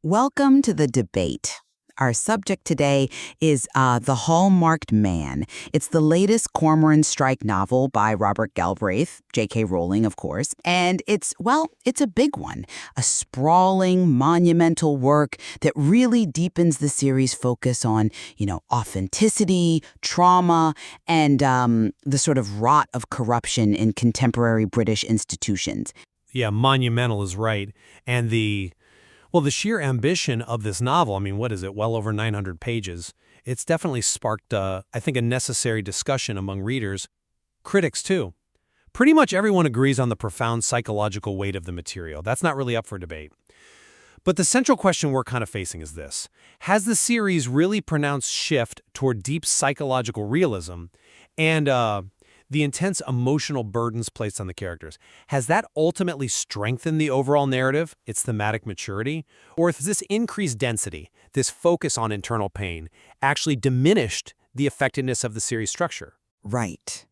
Welcome to the debate. Our subject today is The Hallmarked Man. It's the latest Cormoran Strike novel by Robert Galbraith, J.K. Rowling, of course. And it's a big one, a sprawling, monumental work that really deepens the series' focus on, authenticity, trauma, and the sort of rot of corruption in contemporary British institutions. Yeah, monumental is right. And the sheer ambition of this novel, what is it, well over 900 pages, it's definitely sparked, I think, a necessary discussion among readers. Critics, too. Pretty much everyone agrees on the profound psychological weight of the material. That's not really up for debate. But the central question we're kind of facing is this. Has the series really pronounced shift toward deep psychological realism and the intense emotional burdens placed on the characters? Has that ultimately strengthened the overall narrative, its thematic maturity? Or has this increased density, this focus on internal pain, actually diminished the effectiveness of the series structure? Right.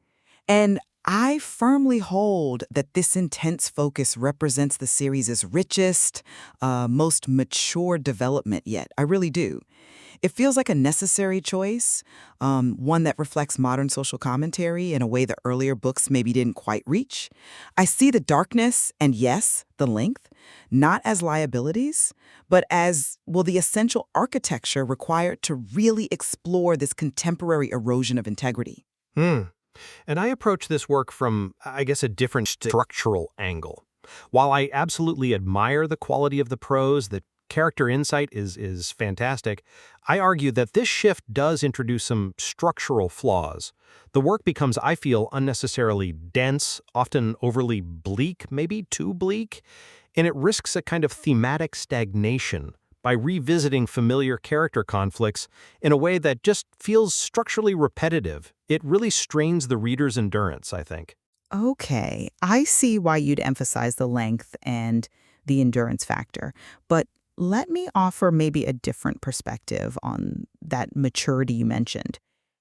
And I firmly hold that this intense focus represents the series' richest, most mature development yet. I really do. It feels like a necessary choice, one that reflects modern social commentary in a way the earlier books maybe didn't quite reach. I see the darkness and, yes, the length, not as liabilities, but as, the essential architecture required to really explore this contemporary erosion of integrity. And I approach this work from, I guess, a different structural angle. While I absolutely admire the quality of the prose, the character insight is fantastic, I argue that this shift does introduce some structural flaws. The work becomes, I feel, unnecessarily dense, often overly bleak, maybe too bleak, and it risks a kind of thematic stagnation by revisiting familiar character conflicts in a way that just feels structurally repetitive. It really strains the reader's endurance, I think. Okay, I see why you'd emphasize the length and the endurance factor, but let me offer maybe a different perspective on that maturity you mentioned.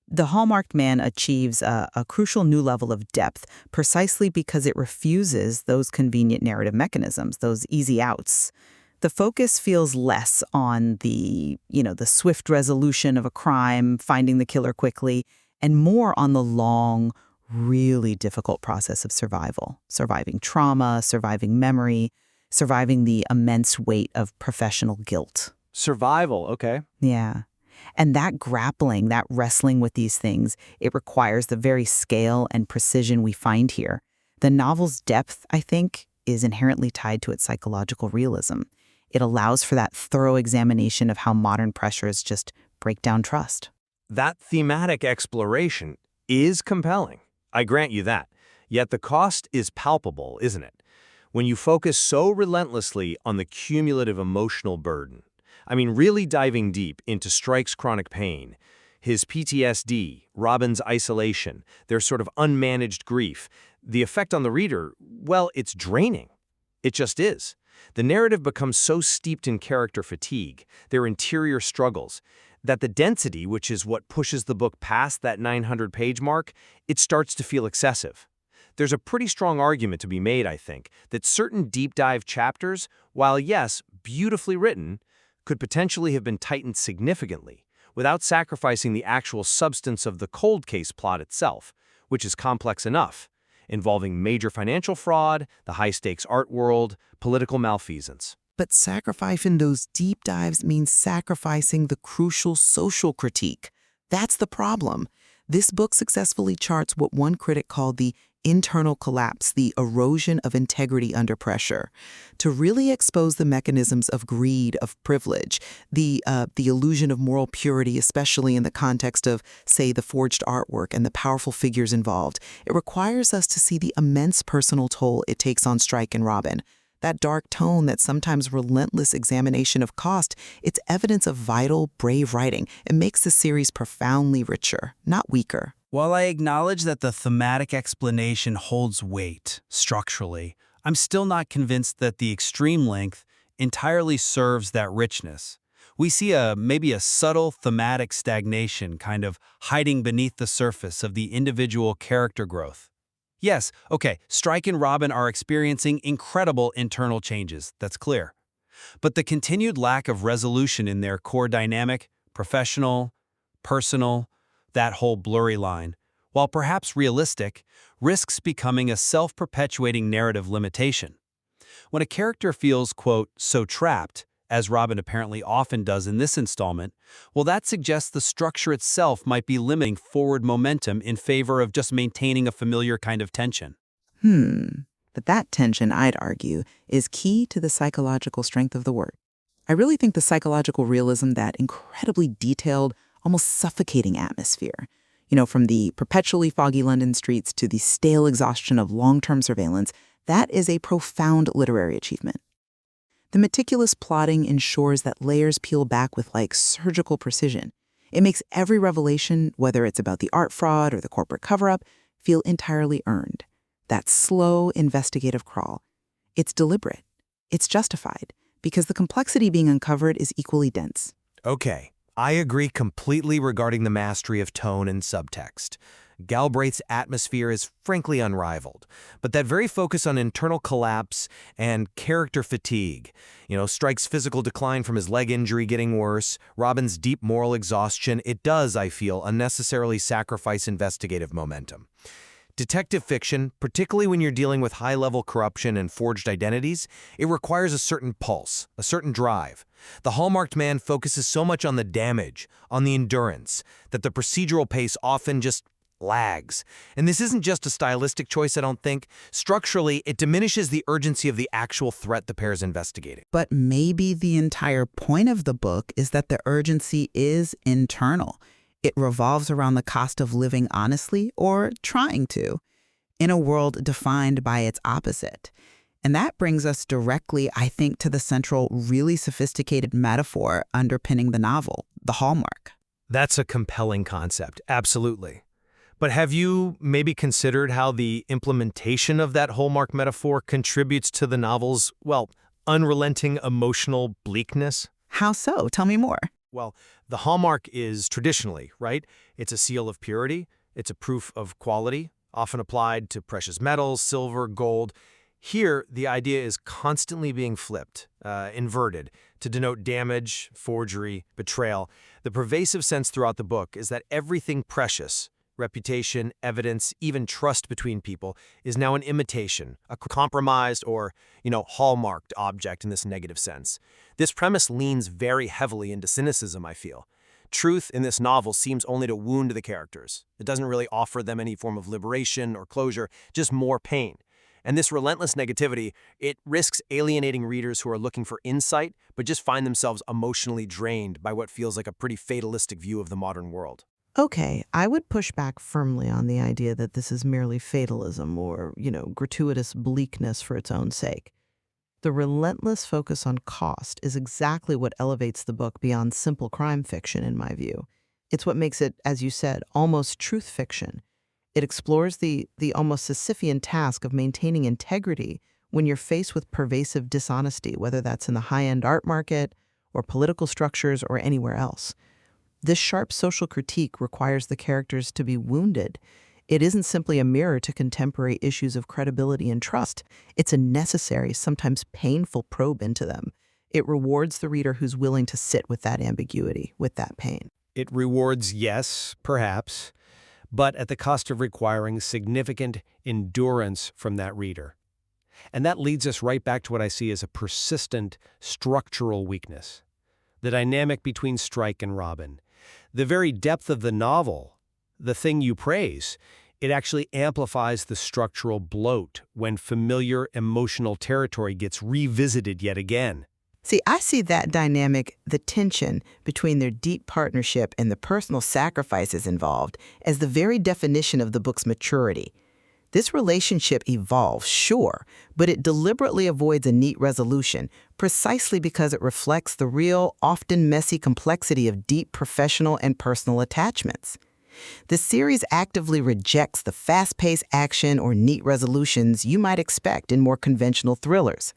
The Hallmarked Man achieves a crucial new level of depth precisely because it refuses those convenient narrative mechanisms, those easy outs. The focus feels less on the swift resolution of a crime, finding the killer quickly, and more on the long, really difficult process of survival, surviving trauma, surviving memory, surviving the immense weight of professional guilt. Survival, okay. Yeah. And that grappling, that wrestling with these things, it requires the very scale and precision we find here. The novel's depth, I think, is inherently tied to its psychological realism. It allows for that thorough examination of how modern pressures just break down trust. That thematic exploration is compelling. I grant you that. Yet the cost is palpable, isn't it? When you focus so relentlessly on the cumulative emotional burden. Really diving deep into Strike's chronic pain, his PTSD, Robin's isolation, their sort of unmanaged grief, the effect on the reader, it's draining. It just is. The narrative becomes so steeped in character fatigue, their interior struggles, that the density, which is what pushes the book past that 900-page mark, it starts to feel excessive. There's a pretty strong argument to be made, I think, that certain deep-dive chapters, while yes, beautifully written, could potentially have been tightened significantly, without sacrificing the actual substance of the cold case plot itself, which is complex enough, involving major financial fraud, the high-stakes art world, political malfeasance. But sacrificing those deep dives means sacrificing the crucial social critique. That's the problem. This book successfully charts what one critic called the internal collapse, the erosion of integrity under pressure, to really expose the mechanisms of greed, of privilege, the illusion of moral purity, especially in the context of, say, the forged artwork and the powerful figures involved. It requires us to see the immense personal toll it takes on Strike and Robin. That dark tone, that sometimes relentless examination of cost, it's evidence of vital, brave writing. It makes the series profoundly richer, not weaker. While I acknowledge that the thematic explanation holds weight structurally, I'm still not convinced that the extreme length entirely serves that richness. We see maybe a subtle thematic stagnation kind of hiding beneath the surface of the individual character growth. Yes, okay, Strike and Robin are experiencing incredible internal changes, that's clear. But the continued lack of resolution in their core dynamic, professional, personal, that whole blurry line, while perhaps realistic, risks becoming a self-perpetuating narrative limitation. When a character feels, quote, so trapped, as Robin apparently often does in this installment, well, that suggests the structure itself might be limiting forward momentum in favor of just maintaining a familiar kind of tension. But that tension, I'd argue, is key to the psychological strength of the work. I really think the psychological realism, that incredibly detailed, almost suffocating atmosphere, from the perpetually foggy London streets to the stale exhaustion of long-term surveillance, that is a profound literary achievement. The meticulous plotting ensures that layers peel back with surgical precision. It makes every revelation, whether it's about the art fraud or the corporate cover-up, feel entirely earned. That slow, investigative crawl. It's deliberate. It's justified, because the complexity being uncovered is equally dense. Okay, I agree completely regarding the mastery of tone and subtext. Galbraith's atmosphere is frankly unrivaled, but that very focus on internal collapse and character fatigue, Strike's physical decline from his leg injury getting worse, Robin's deep moral exhaustion, it does, I feel, unnecessarily sacrifice investigative momentum. Detective fiction, particularly when you're dealing with high-level corruption and forged identities, it requires a certain pulse, a certain drive. The Hallmarked Man focuses so much on the damage, on the endurance, that the procedural pace often just lags. And this isn't just a stylistic choice, I don't think. Structurally, it diminishes the urgency of the actual threat the pair's investigating. But maybe the entire point of the book is that the urgency is internal. It revolves around the cost of living honestly, or trying to, in a world defined by its opposite. And that brings us directly, I think, to the central, really sophisticated metaphor underpinning the novel, the hallmark. That's a compelling concept, absolutely. But have you maybe considered how the implementation of that hallmark metaphor contributes to the novel's, unrelenting emotional bleakness? How so? Tell me more. Well, the hallmark is traditionally, right? It's a seal of purity. It's a proof of quality, often applied to precious metals, silver, gold. Here, the idea is constantly being flipped, inverted, to denote damage, forgery, betrayal. The pervasive sense throughout the book is that everything precious, reputation, evidence, even trust between people, is now an imitation, a compromised or, hallmarked object in this negative sense. This premise leans very heavily into cynicism, I feel. Truth in this novel seems only to wound the characters. It doesn't really offer them any form of liberation or closure, just more pain. And this relentless negativity, it risks alienating readers who are looking for insight, but just find themselves emotionally drained by what feels like a pretty fatalistic view of the modern world. Okay, I would push back firmly on the idea that this is merely fatalism or, gratuitous bleakness for its own sake. The relentless focus on cost is exactly what elevates the book beyond simple crime fiction, in my view. It's what makes it, as you said, almost truth fiction. It explores the almost Sisyphean task of maintaining integrity when you're faced with pervasive dishonesty, whether that's in the high-end art market or political structures or anywhere else. This sharp social critique requires the characters to be wounded. It isn't simply a mirror to contemporary issues of credibility and trust. It's a necessary, sometimes painful probe into them. It rewards the reader who's willing to sit with that ambiguity, with that pain. It rewards, yes, perhaps, but at the cost of requiring significant endurance from that reader. And that leads us right back to what I see as a persistent structural weakness. The dynamic between Strike and Robin. The very depth of the novel, the thing you praise, it actually amplifies the structural bloat when familiar emotional territory gets revisited yet again. See, I see that dynamic, the tension between their deep partnership and the personal sacrifices involved, as the very definition of the book's maturity. This relationship evolves, sure, but it deliberately avoids a neat resolution precisely because it reflects the real, often messy complexity of deep professional and personal attachments. The series actively rejects the fast-paced action or neat resolutions you might expect in more conventional thrillers.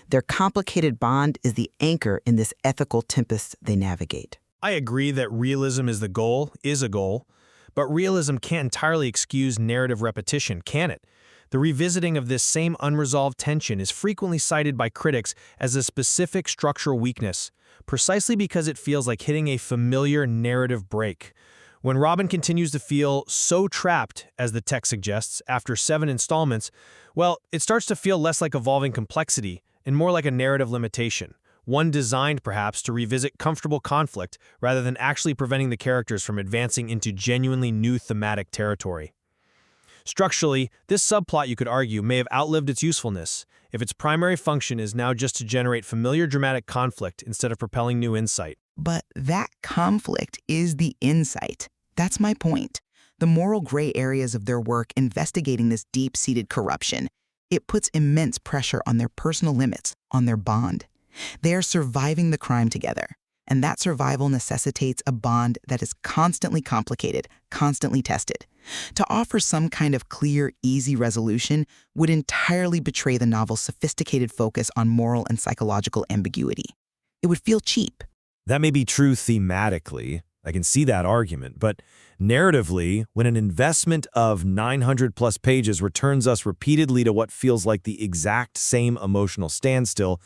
Their complicated bond is the anchor in this ethical tempest they navigate. I agree that realism is a goal, but realism can't entirely excuse narrative repetition, can it? The revisiting of this same unresolved tension is frequently cited by critics as a specific structural weakness, precisely because it feels like hitting a familiar narrative break. When Robin continues to feel so trapped, as the text suggests, after 7 installments, well, it starts to feel less like evolving complexity and more like a narrative limitation, one designed perhaps to revisit comfortable conflict rather than actually preventing the characters from advancing into genuinely new thematic territory. Structurally, this subplot, you could argue, may have outlived its usefulness, if its primary function is now just to generate familiar dramatic conflict instead of propelling new insight. But that conflict is the insight. That's my point. The moral gray areas of their work investigating this deep-seated corruption, it puts immense pressure on their personal limits, on their bond. They are surviving the crime together, and that survival necessitates a bond that is constantly complicated, constantly tested. To offer some kind of clear, easy resolution would entirely betray the novel's sophisticated focus on moral and psychological ambiguity. It would feel cheap. That may be true thematically. I can see that argument, but narratively, when an investment of 900+ pages returns us repeatedly to what feels like the exact same emotional standstill,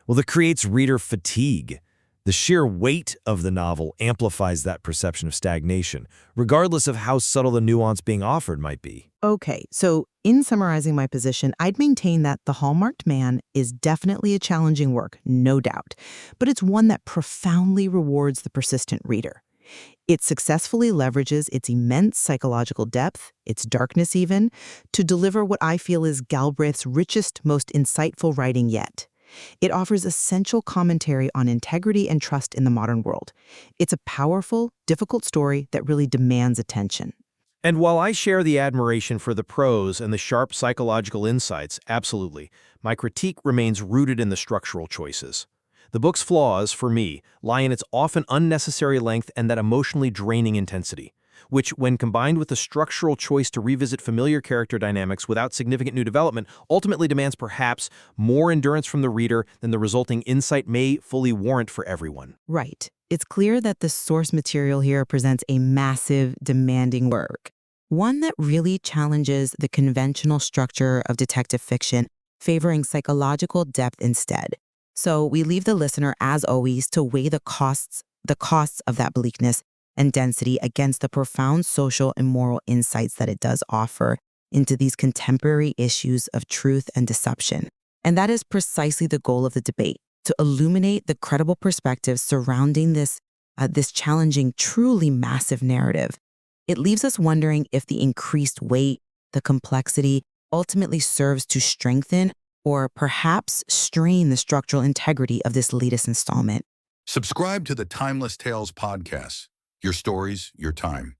well, that creates reader fatigue. The sheer weight of the novel amplifies that perception of stagnation, regardless of how subtle the nuance being offered might be. Okay, so in summarizing my position, I'd maintain that The Hallmarked Man is definitely a challenging work, no doubt, but it's one that profoundly rewards the persistent reader. It successfully leverages its immense psychological depth, its darkness even, to deliver what I feel is Galbraith's richest, most insightful writing yet. It offers essential commentary on integrity and trust in the modern world. It's a powerful, difficult story that really demands attention. And while I share the admiration for the prose and the sharp psychological insights, absolutely, my critique remains rooted in the structural choices. The book's flaws, for me, lie in its often unnecessary length and that emotionally draining intensity, which, when combined with the structural choice to revisit familiar character dynamics without significant new development, ultimately demands perhaps more endurance from the reader than the resulting insight may fully warrant for everyone. Right. It's clear that the source material here presents a massive, demanding work, one that really challenges the conventional structure of detective fiction, favoring psychological depth instead. So we leave the listener, as always, to weigh the costs of that bleakness and density against the profound social and moral insights that it does offer into these contemporary issues of truth and deception. And that is precisely the goal of the debate, to illuminate the credible perspectives surrounding this challenging, truly massive narrative. It leaves us wondering if the increased weight, the complexity, ultimately serves to strengthen or perhaps strain the structural integrity of this latest installment. Subscribe to the Timeless Tales podcast. Your stories, your time.